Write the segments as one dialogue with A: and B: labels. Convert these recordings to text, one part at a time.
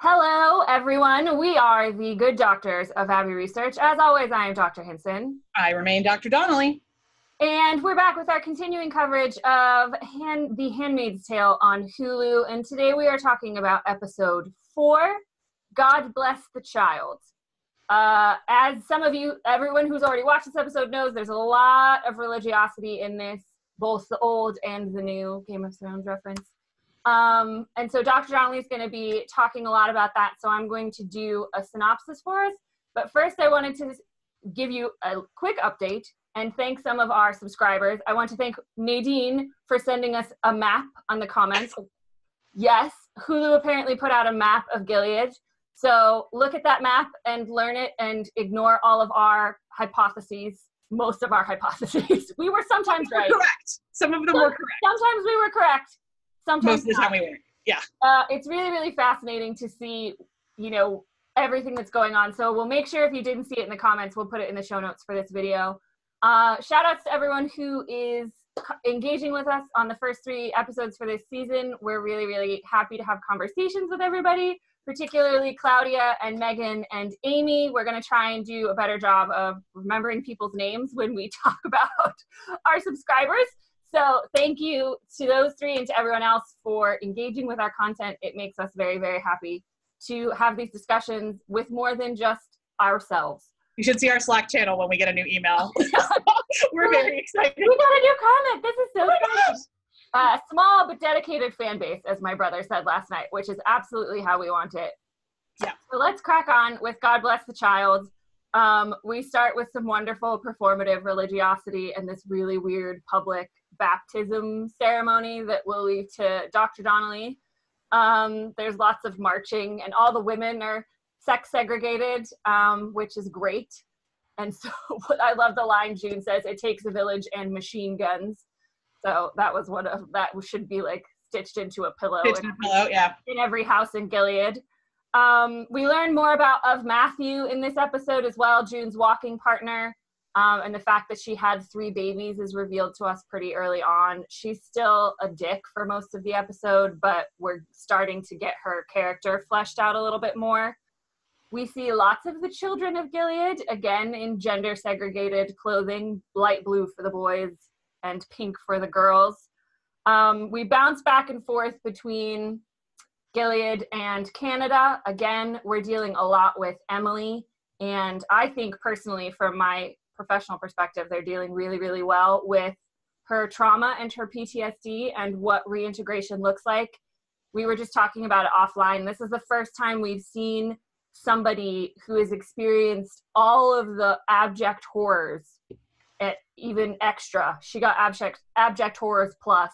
A: Hello, everyone. We are the Good Doctors of Abbey Research. As always, I am Dr. Hinson.
B: I remain Dr. Donnelly.
A: And we're back with our continuing coverage of The Handmaid's Tale on Hulu. And today we are talking about episode 4, God Bless the Child. As some of you, everyone who's already watched this episode knows, there's a lot of religiosity in this, both the old and the new Game of Thrones reference. And so Dr. Donnelly is going to be talking a lot about that. So I'm going to do a synopsis for us. But first, I wanted to give you a quick update and thank some of our subscribers. I want to thank Nadine for sending us a map on the comments. Yes, Hulu apparently put out a map of Gilead. So look at that map and learn it and ignore all of our hypotheses. Most of our hypotheses. We were sometimes right.
B: Correct. Some of them were correct.
A: Sometimes we were correct. Sometimes
B: most of the time we weren't. Yeah.
A: It's really, really fascinating to see, everything that's going on. So we'll make sure if you didn't see it in the comments, we'll put it in the show notes for this video. Shout outs to everyone who is engaging with us on the first 3 episodes for this season. We're really, really happy to have conversations with everybody, particularly Claudia and Megan and Amy. We're going to try and do a better job of remembering people's names when we talk about our subscribers. So thank you to those 3 and to everyone else for engaging with our content. It makes us very, very happy to have these discussions with more than just ourselves.
B: You should see our Slack channel when we get a new email. We're very excited.
A: We got a new comment. This is so exciting. Small but dedicated fan base, as my brother said last night, which is absolutely how we want it.
B: Yeah.
A: So let's crack on with God Bless the Child. We start with some wonderful performative religiosity and this really weird public baptism ceremony that we'll leave to Dr. Donnelly. There's lots of marching and all the women are sex segregated, which is great. And so I love the line June says, "It takes a village and machine guns." So that was that should be like stitched into a pillow, in every house in Gilead. We learn more of Matthew in this episode as well, June's walking partner, and the fact that she had 3 babies is revealed to us pretty early on. She's still a dick for most of the episode, but we're starting to get her character fleshed out a little bit more. We see lots of the children of Gilead, again in gender segregated clothing, light blue for the boys and pink for the girls. We bounce back and forth between Gilead and Canada. Again, we're dealing a lot with Emily, and I think personally, from my professional perspective, they're dealing really, really well with her trauma and her PTSD and what reintegration looks like. We were just talking about it offline. This is the first time we've seen somebody who has experienced all of the abject horrors, at even extra. She got abject horrors plus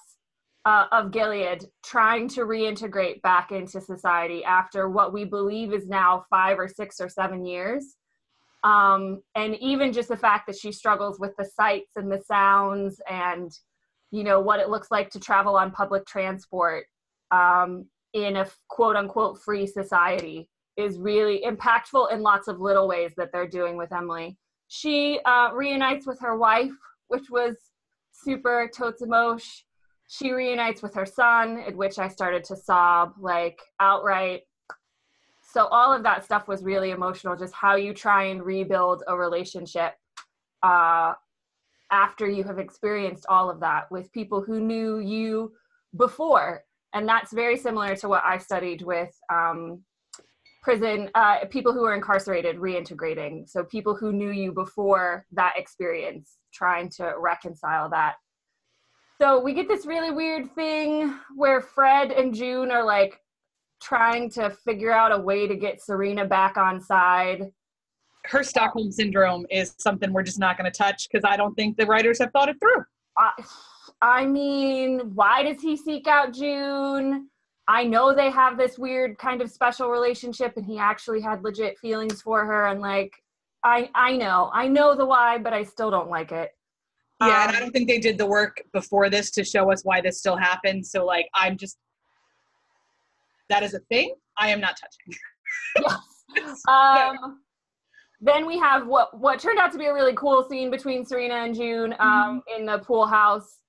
A: of Gilead, trying to reintegrate back into society after what we believe is now 5 or 6 or 7 years. And even just the fact that she struggles with the sights and the sounds and, what it looks like to travel on public transport in a quote unquote free society is really impactful in lots of little ways that they're doing with Emily. She reunites with her wife, which was super totes emosh. She reunites with her son, at which I started to sob, like, outright. So all of that stuff was really emotional, just how you try and rebuild a relationship after you have experienced all of that with people who knew you before. And that's very similar to what I studied with prison, people who are incarcerated reintegrating. So people who knew you before that experience, trying to reconcile that. So we get this really weird thing where Fred and June are like trying to figure out a way to get Serena back on side.
B: Her Stockholm syndrome is something we're just not going to touch because I don't think the writers have thought it through.
A: I mean, why does he seek out June? I know they have this weird kind of special relationship and he actually had legit feelings for her. And like, I know the why, but I still don't like it.
B: Yeah, and I don't think they did the work before this to show us why this still happens. So like, that is a thing I am not touching.
A: Yes. Then we have what turned out to be a really cool scene between Serena and June in the pool house.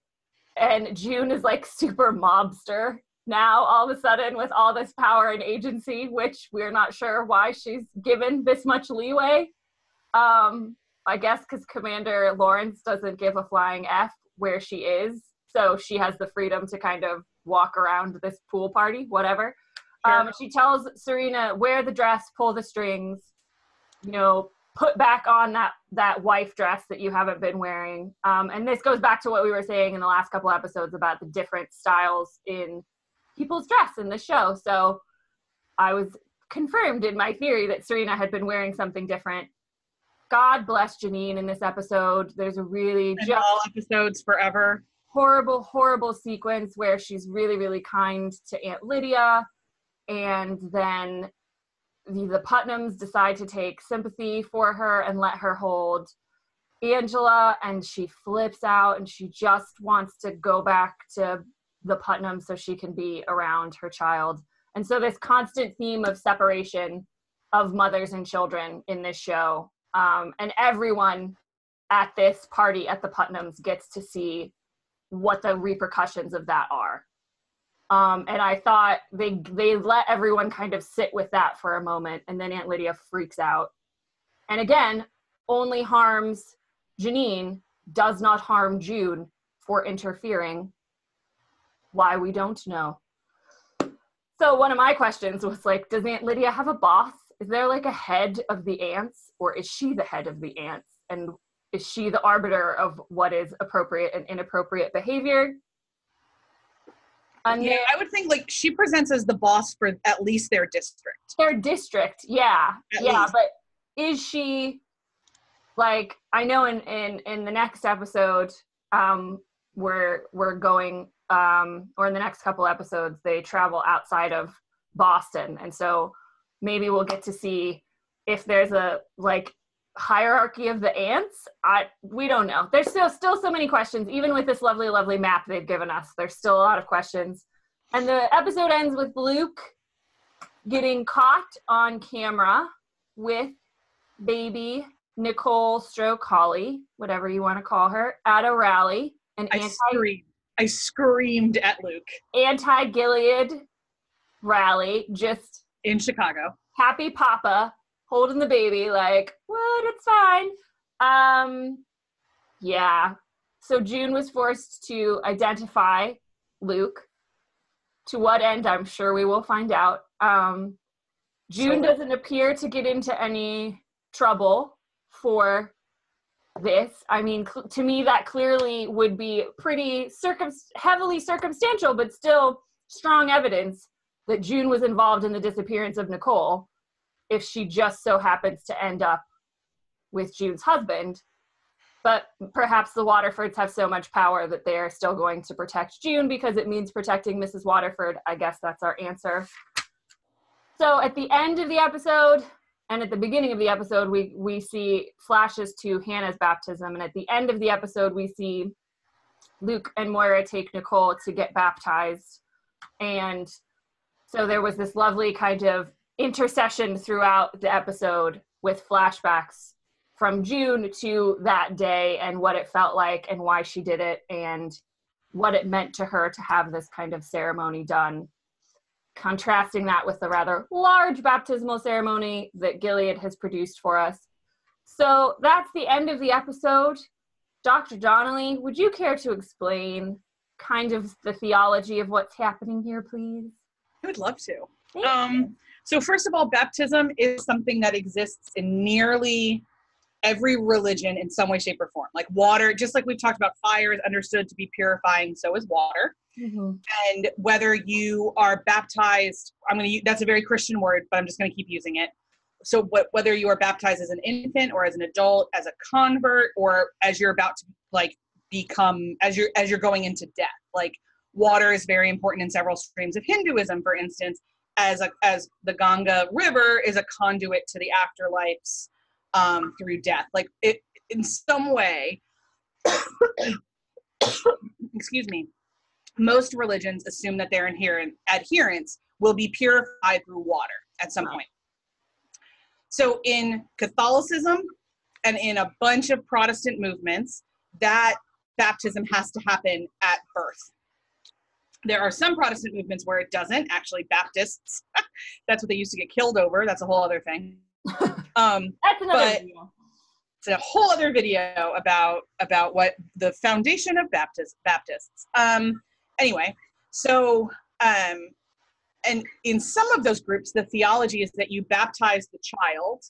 A: And June is like super mobster. now all of a sudden with all this power and agency, which we're not sure why she's given this much leeway. I guess because Commander Lawrence doesn't give a flying F where she is. So she has the freedom to kind of walk around this pool party, whatever.
B: Sure.
A: She tells Serena, wear the dress, pull the strings, you know, put back on that wife dress that you haven't been wearing. And this goes back to what we were saying in the last couple episodes about the different styles in people's dress in the show. So I was confirmed in my theory that Serena had been wearing something different. God bless Janine in this episode. There's a really
B: in all episodes forever
A: horrible sequence where she's really, really kind to Aunt Lydia. And then the Putnams decide to take sympathy for her and let her hold Angela, and she flips out and she just wants to go back to the Putnams so she can be around her child. And so this constant theme of separation of mothers and children in this show, and everyone at this party at the Putnams gets to see what the repercussions of that are. And I thought they let everyone kind of sit with that for a moment, and then Aunt Lydia freaks out. And again, only harms Janine, does not harm June for interfering. Why, we don't know. So one of my questions was like, does Aunt Lydia have a boss? Is there like a head of the aunts, or is she the head of the aunts? And is she the arbiter of what is appropriate and inappropriate behavior?
B: Yeah, I would think like she presents as the boss for at least their district.
A: Their district, yeah.
B: At
A: yeah,
B: least.
A: But is she, like, I know in the next episode, we're going, or in the next couple episodes, they travel outside of Boston. And so maybe we'll get to see if there's a, like, hierarchy of the ants. We don't know. There's still so many questions. Even with this lovely map they've given us, there's still a lot of questions. And the episode ends with Luke getting caught on camera with baby Nicole stroke Holly, whatever you want to call her, at a rally.
B: I screamed at Luke.
A: Anti-Gilead rally, just
B: in Chicago.
A: Happy Papa holding the baby, like, what? It's fine. Yeah. So June was forced to identify Luke. To what end, I'm sure we will find out. June doesn't appear to get into any trouble for this. I mean, to me, that clearly would be pretty heavily circumstantial, but still strong evidence that June was involved in the disappearance of Nicole, if she just so happens to end up with June's husband. But perhaps the Waterfords have so much power that they are still going to protect June because it means protecting Mrs. Waterford. I guess that's our answer. So at the end of the episode and at the beginning of the episode, we see flashes to Hannah's baptism. And at the end of the episode, we see Luke and Moira take Nicole to get baptized. And so there was this lovely kind of intercession throughout the episode with flashbacks from June to that day and what it felt like and why she did it and what it meant to her to have this kind of ceremony done. Contrasting that with the rather large baptismal ceremony that Gilead has produced for us. So that's the end of the episode. Dr. Donnelly, would you care to explain kind of the theology of what's happening here, please?
B: I would love to. So first of all, baptism is something that exists in nearly every religion in some way, shape, or form. Like water, just like we've talked about, fire is understood to be purifying, so is water. Mm-hmm. And whether you are baptized, that's a very Christian word, but I'm just going to keep using it. So whether you are baptized as an infant or as an adult, as a convert, or as you're about to like become, as you're going into death, like water is very important in several streams of Hinduism, for instance, as the Ganga River is a conduit to the afterlives through death. Like it in some way, excuse me, most religions assume that their adherents will be purified through water at some point. So in Catholicism and in a bunch of Protestant movements, that baptism has to happen at birth. There are some Protestant movements where it doesn't. Actually, Baptists, that's what they used to get killed over. That's a whole other thing.
A: That's another video.
B: It's a whole other video about what the foundation of Baptists. Anyway, so and in some of those groups, the theology is that you baptize the child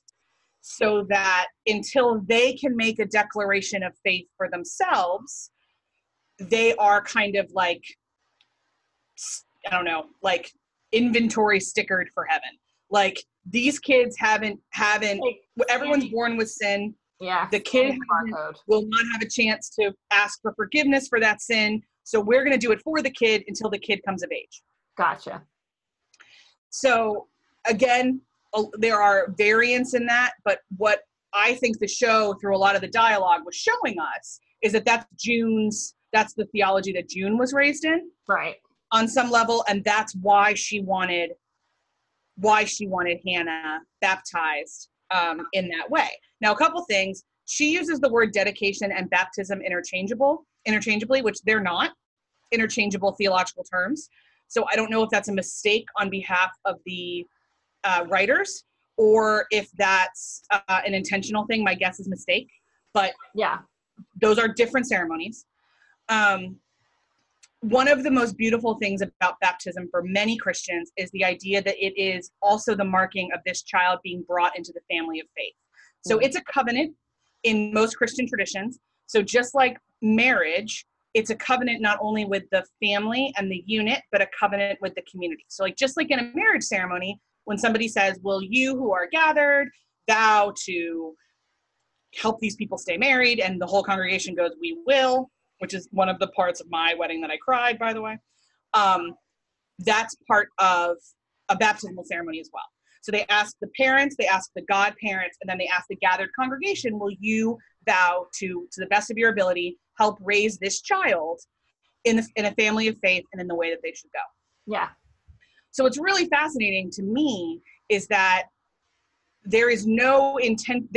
B: so that until they can make a declaration of faith for themselves, they are kind of like, I don't know, like inventory stickered for heaven. Like these kids haven't everyone's born with sin.
A: Yeah.
B: The kid will not have a chance to ask for forgiveness for that sin. So we're going to do it for the kid until the kid comes of age.
A: Gotcha. So
B: again, there are variants in that, but what I think the show, through a lot of the dialogue, was showing us is that that's the theology that June was raised in.
A: Right.
B: On some level, and that's why she wanted Hannah baptized in that way. Now, a couple things. She uses the word dedication and baptism interchangeably, which they're not interchangeable theological terms. So I don't know if that's a mistake on behalf of the writers or if that's an intentional thing. My guess is mistake, but
A: yeah,
B: those are different ceremonies. One of the most beautiful things about baptism for many Christians is the idea that it is also the marking of this child being brought into the family of faith. So it's a covenant in most Christian traditions. So just like marriage, it's a covenant not only with the family and the unit, but a covenant with the community. So like just like in a marriage ceremony, when somebody says, will you who are gathered vow to help these people stay married? And the whole congregation goes, we will, which is one of the parts of my wedding that I cried, by the way. That's part of a baptismal ceremony as well. So they ask the parents, they ask the godparents, and then they ask the gathered congregation, will you vow to the best of your ability, help raise this child in a family of faith and in the way that they should go?
A: Yeah.
B: So what's really fascinating to me is that there is no intent,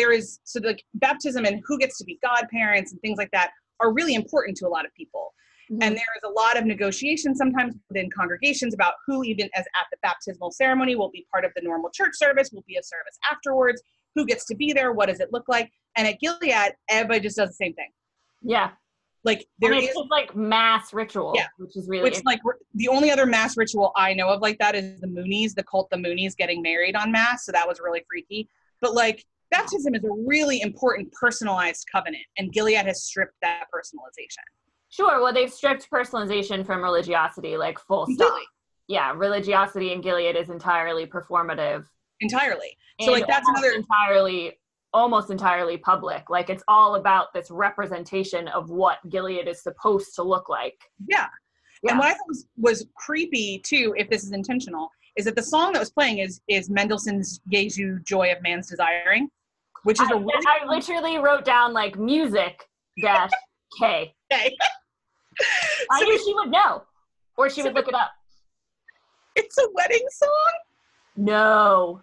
B: so the baptism and who gets to be godparents and things like that are really important to a lot of people. Mm-hmm. And there is a lot of negotiation sometimes within congregations about who even as at the baptismal ceremony will be part of the normal church service, will be a service afterwards, who gets to be there, what does it look like? And at Gilead, everybody just does the same thing.
A: Yeah.
B: Like
A: it's just like mass ritual,
B: yeah,
A: which is really
B: like the only other mass ritual I know of like that is the Moonies, the cult the Moonies getting married on mass. So that was really freaky. But like baptism is a really important personalized covenant, and Gilead has stripped that personalization.
A: Sure. Well, they've stripped personalization from religiosity, like full stop. Yeah, religiosity in Gilead is entirely performative.
B: Entirely. So like that's another
A: almost entirely public. Like it's all about this representation of what Gilead is supposed to look like.
B: Yeah. And what I thought was creepy too, if this is intentional, is that the song that was playing is Mendelssohn's Jesu, Joy of Man's Desiring, which is
A: I literally wrote down like music dash K.
B: Okay.
A: I knew she would know, or she would look it up.
B: It's a wedding song?
A: No.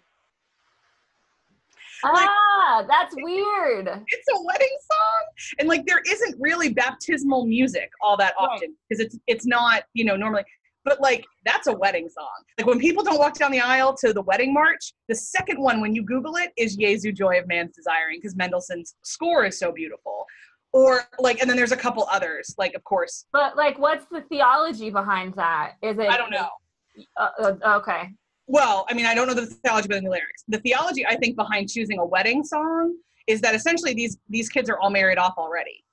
A: That's weird.
B: It's a wedding song, and like there isn't really baptismal music all that often because it's not, normally, but like that's a wedding song. Like when people don't walk down the aisle to the wedding march, the second one when you Google it is Jesu, Joy of Man's Desiring, because Mendelssohn's score is so beautiful. Or like, and then there's a couple others, like of course.
A: But like, what's the theology behind that? Is it?
B: I don't know.
A: Okay.
B: Well, I mean, I don't know the theology behind the lyrics. The theology, I think, behind choosing a wedding song is that essentially these kids are all married off already.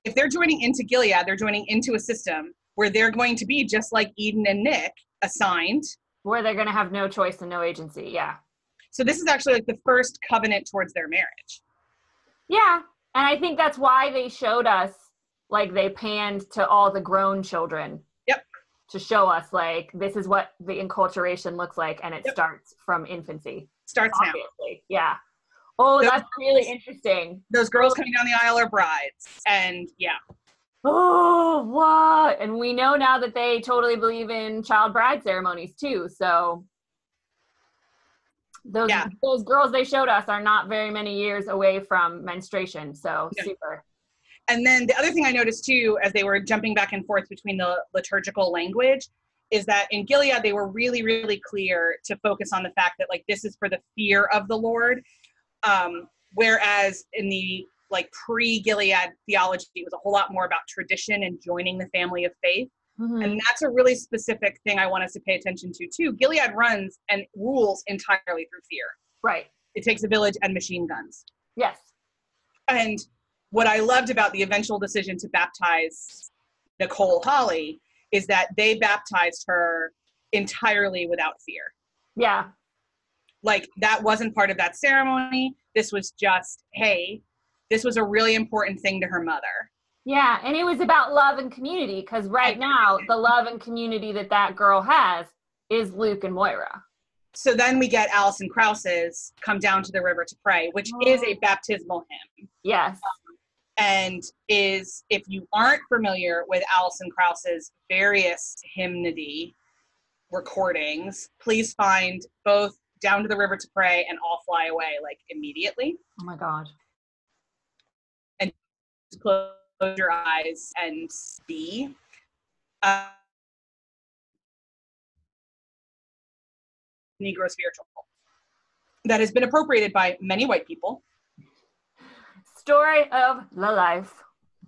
B: If they're joining into Gilead, they're joining into a system where they're going to be just like Eden and Nick, assigned.
A: Where they're going to have no choice and no agency, yeah.
B: So this is actually like the first covenant towards their marriage. Yeah.
A: And I think that's why they showed us, like they panned to all the grown children.
B: Yep.
A: To show us, like, this is what the enculturation looks like, and it starts from infancy.
B: Starts
A: obviously. Now. Yeah. Oh, that's really interesting.
B: Those girls coming down the aisle are brides, and yeah.
A: Oh, what? And we know now that they totally believe in child bride ceremonies, too, so those girls they showed us are not very many years away from menstruation, so super.
B: And then the other thing I noticed too, as they were jumping back and forth between the liturgical language, is that in Gilead, they were really, really clear to focus on the fact that like, this is for the fear of the Lord. Whereas in the like pre-Gilead theology, it was a whole lot more about tradition and joining the family of faith. Mm-hmm. And that's a really specific thing I want us to pay attention to too. Gilead runs and rules entirely through fear.
A: Right.
B: It takes a village and machine guns.
A: Yes.
B: And what I loved about the eventual decision to baptize Nicole Holly is that they baptized her entirely without fear.
A: Yeah.
B: Like that wasn't part of that ceremony. This was just, hey, this was a really important thing to her mother.
A: Yeah, and it was about love and community, because right now, the love and community that girl has is Luke and Moira.
B: So then we get Alison Krause's Come Down to the River to Pray, which is a baptismal hymn.
A: Yes.
B: And is, if you aren't familiar with Alison Krause's various hymnody recordings, please find both Down to the River to Pray and All Fly Away, like immediately.
A: Oh my God.
B: And close your eyes and be. Negro spiritual that has been appropriated by many white people.
A: Story of the life.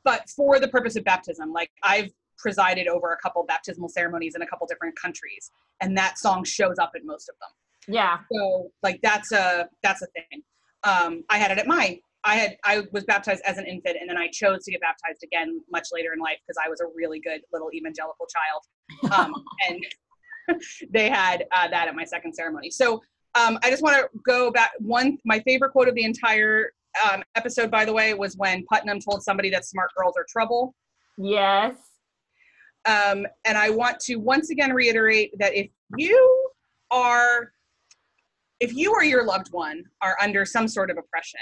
B: But for the purpose of baptism, like I've presided over a couple baptismal ceremonies in a couple different countries, and that song shows up in most of them.
A: Yeah.
B: So like that's a thing. I had it at I was baptized as an infant, and then I chose to get baptized again much later in life because I was a really good little evangelical child. And they had that at my second ceremony. So I just want to go back. My favorite quote of the entire episode, by the way, was when Putnam told somebody that smart girls are trouble.
A: Yes.
B: And I want to once again reiterate that if you or your loved one are under some sort of oppression,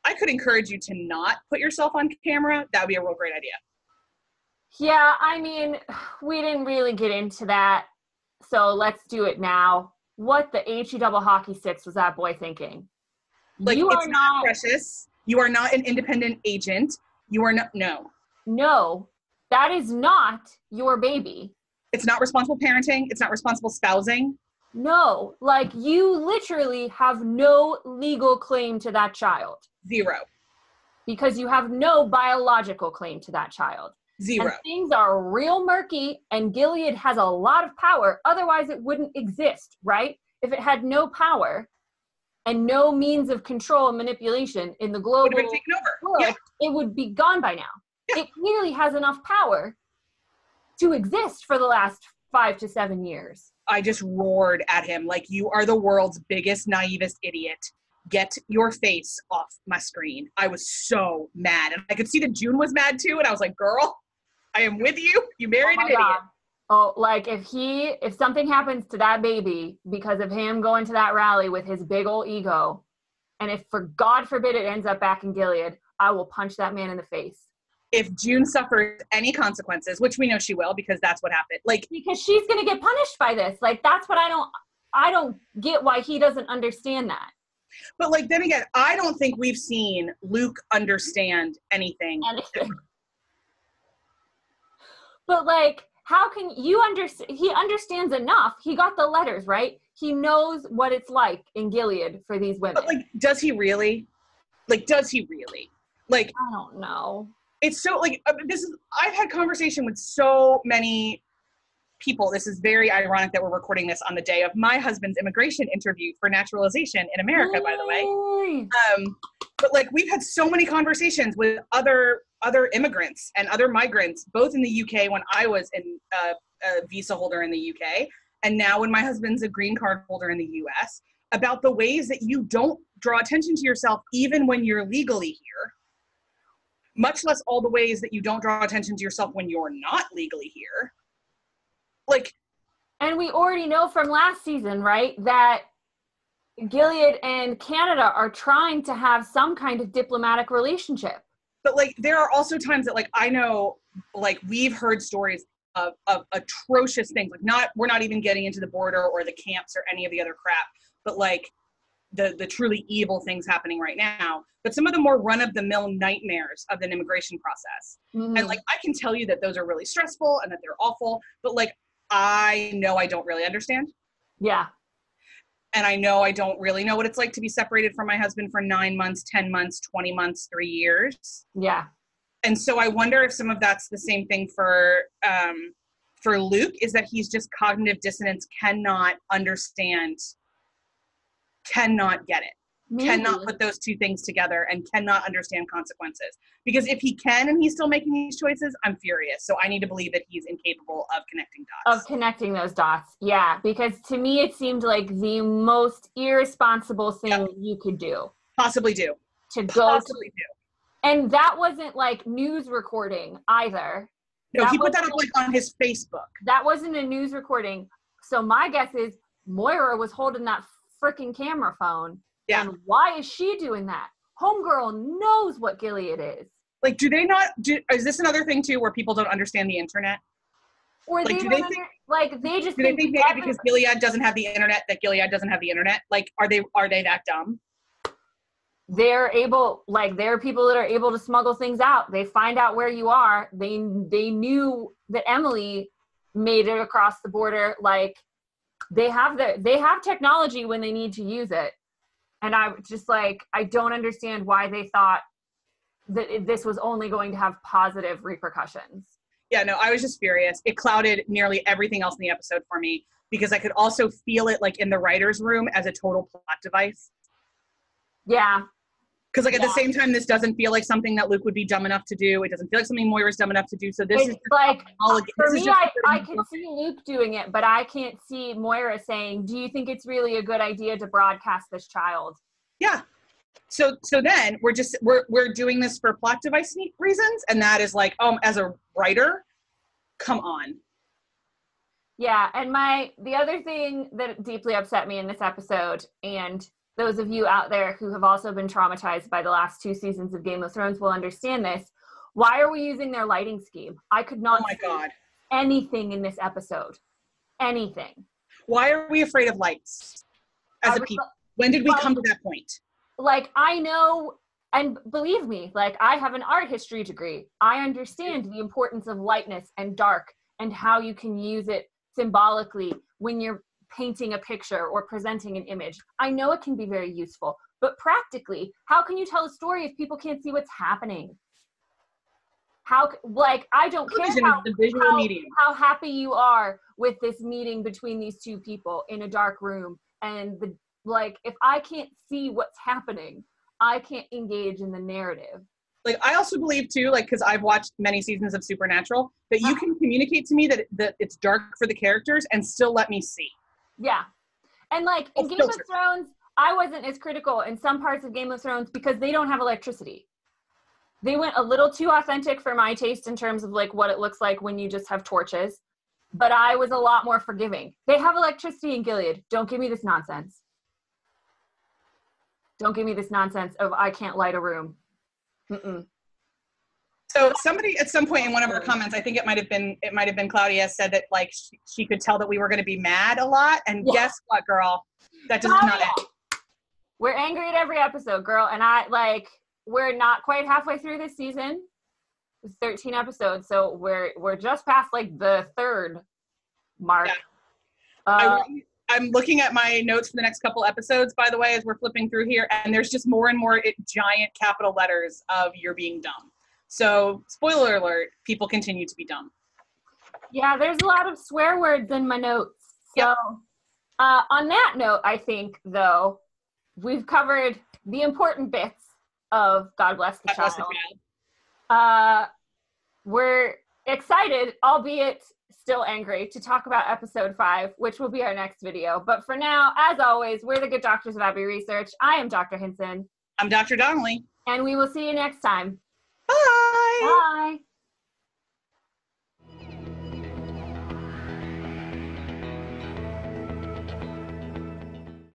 B: I could encourage you to not put yourself on camera. That would be a real great idea.
A: Yeah, I mean, we didn't really get into that, so let's do it now. What the HE double hockey sticks was that boy thinking?
B: Like, you are not precious. You are not an independent agent. You are not, no.
A: No, that is not your baby.
B: It's not responsible parenting. It's not responsible spousing.
A: No, like you literally have no legal claim to that child.
B: Zero.
A: Because you have no biological claim to that child.
B: Zero.
A: And things are real murky, and Gilead has a lot of power. Otherwise, it wouldn't exist, right? If it had no power and no means of control and manipulation in the global
B: would have been taken over.
A: world, it would be gone by now. Yeah. It clearly has enough power to exist for the last 5 to 7 years.
B: I just roared at him like, you are the world's biggest, naivest idiot. Get your face off my screen. I was so mad. And I could see that June was mad too. And I was like, girl, I am with you. You married an idiot.
A: Oh, like if something happens to that baby because of him going to that rally with his big old ego, and if for God forbid it ends up back in Gilead, I will punch that man in the face.
B: If June suffers any consequences, which we know she will because that's what happened. Like,
A: because she's going to get punished by this. Like, that's what I don't get why he doesn't understand that.
B: But like, then again, I don't think we've seen Luke understand anything.
A: But like, how can you understand? He understands enough. He got the letters, right? He knows what it's like in Gilead for these women.
B: But like, does he really? Like, does he really? Like,
A: I don't know.
B: It's so like, I've had conversation with so many people. This is very ironic that we're recording this on the day of my husband's immigration interview for naturalization in America, by the way. But like, we've had so many conversations with other immigrants and other migrants, both in the UK when I was a visa holder in the UK, and now when my husband's a green card holder in the US, about the ways that you don't draw attention to yourself even when you're legally here, much less all the ways that you don't draw attention to yourself when you're not legally here. Like,
A: and we already know from last season, right, that Gilead and Canada are trying to have some kind of diplomatic relationship.
B: But like, there are also times that like, I know, like, we've heard stories of atrocious things. Like, we're not even getting into the border or the camps or any of the other crap, but like, the truly evil things happening right now, but some of the more run-of-the-mill nightmares of an immigration process.
A: Mm-hmm.
B: And like, I can tell you that those are really stressful and that they're awful, but like, I know I don't really understand.
A: Yeah.
B: And I know I don't really know what it's like to be separated from my husband for 9 months, 10 months, 20 months, 3 years.
A: Yeah.
B: And so I wonder if some of that's the same thing for Luke, is that he's just cognitive dissonance, cannot understand, cannot get it. Maybe. Cannot put those two things together and cannot understand consequences. Because if he can and he's still making these choices, I'm furious. So I need to believe that he's incapable of connecting dots.
A: Of connecting those dots, yeah. Because to me, it seemed like the most irresponsible thing you could do.
B: Possibly do.
A: To go to, and that wasn't like news recording either.
B: No, he put that up like on his Facebook.
A: That wasn't a news recording. So my guess is Moira was holding that freaking camera phone. Yeah. And why is she doing that? Homegirl knows what Gilead is.
B: Like, do they not? Is this another thing too, where people don't understand the internet?
A: Or like, do they think, like they just?
B: Do they think maybe because Gilead doesn't have the internet that Gilead doesn't have the internet? Like, are they that dumb?
A: They're able, like, there are people that are able to smuggle things out. They find out where you are. They knew that Emily made it across the border. Like, they have technology when they need to use it. And I just, like, I don't understand why they thought that this was only going to have positive repercussions.
B: Yeah, no, I was just furious. It clouded nearly everything else in the episode for me, because I could also feel it, like, in the writer's room as a total plot device.
A: Yeah.
B: Because, like, at the same time, this doesn't feel like something that Luke would be dumb enough to do. It doesn't feel like something Moira's dumb enough to do. So this is
A: like, for me, I can see Luke doing it, but I can't see Moira saying, do you think it's really a good idea to broadcast this child?
B: Yeah. So then we're doing this for plot device reasons. And that is like, as a writer, come on.
A: Yeah. And the other thing that deeply upset me in this episode, and those of you out there who have also been traumatized by the last 2 seasons of Game of Thrones will understand this. Why are we using their lighting scheme? I could not see anything in this episode. Anything.
B: Why are we afraid of lights as a people? When did we come to that point?
A: Like, I know, and believe me, like, I have an art history degree. I understand the importance of lightness and dark and how you can use it symbolically when you're painting a picture or presenting an image. I know it can be very useful, but practically, how can you tell a story if people can't see what's happening? How, like, I don't care how happy you are with this meeting between these two people in a dark room, and like, if I can't see what's happening, I can't engage in the narrative.
B: Like, I also believe too, like, because I've watched many seasons of Supernatural, that you can communicate to me that it's dark for the characters and still let me see.
A: Yeah. And like in Game of Thrones, I wasn't as critical in some parts of Game of Thrones because they don't have electricity. They went a little too authentic for my taste in terms of like what it looks like when you just have torches. But I was a lot more forgiving. They have electricity in Gilead. Don't give me this nonsense. Don't give me this nonsense of I can't light a room. Mm-mm.
B: So somebody at some point in one of our comments, I think it might have been Claudia, said that like she could tell that we were going to be mad a lot. And guess what, girl? That does not end.
A: We're angry at every episode, girl. And we're not quite halfway through this season. It's 13 episodes, so we're just past like the 3rd mark.
B: Yeah. I'm looking at my notes for the next couple episodes, by the way, as we're flipping through here, and there's just more and more giant capital letters of "you're being dumb." So, spoiler alert, people continue to be dumb.
A: Yeah, there's a lot of swear words in my notes. So, on that note, I think, though, we've covered the important bits of God Bless the Child. We're excited, albeit still angry, to talk about episode 5, which will be our next video. But for now, as always, we're the Good Doctors of Abbey Research. I am Dr. Hinson.
B: I'm Dr. Donnelly.
A: And we will see you next time.
B: Bye.
A: Bye.